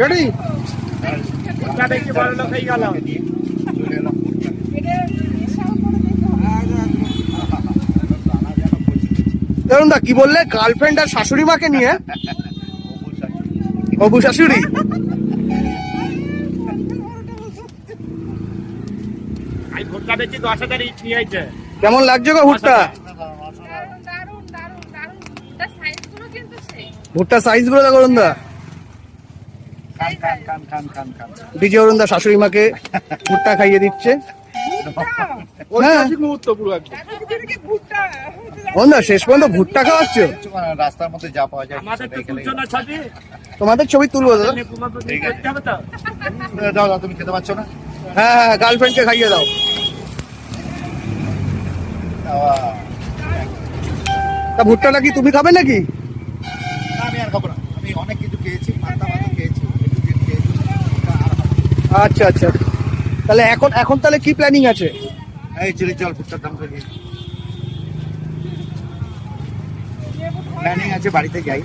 Ready? দেখি বড় লোক হয়ে গেল। ধরুন দা, কি বললে? গার্লফ্রেন্ড আর শাশুড়ি মাকে নিয়ে? হবু শাশুড়ি? আমি ভুট্টা বেচি 10,000 ইট নিয়ে আইছে। কেমন লাগছে গো ভুট্টা? ভুট্টা সাইজ গুলো দেখো অরুণ দা। ডিজে অরুণ দা শাশুড়ি মাকে ভুট্টা খাইয়ে দিচ্ছে। অরুণ দা শেষ পর্যন্ত ভুট্টা খাওয়াচ্ছ? রাস্তার মধ্যে যা পাওয়া যায় তোমাদের ছবি তুলবো দাদা। দাও দাও, তুমি খেতে পারছো না? হ্যাঁ হ্যাঁ, গার্লফ্রেন্ডকে খাইয়ে দাও। তা ভুট্টাটা কি তুমি খাবে নাকি? আমি আর খাবো না, আমি অনেক কিছু খেয়েছি, মাথা খেয়েছি, আচ্ছা আচ্ছা, তাহলে এখন তাহলে কি প্ল্যানিং আছে? এই চল ভুট্টার দাম করি। প্ল্যানিং আছে বাড়িতে যাই।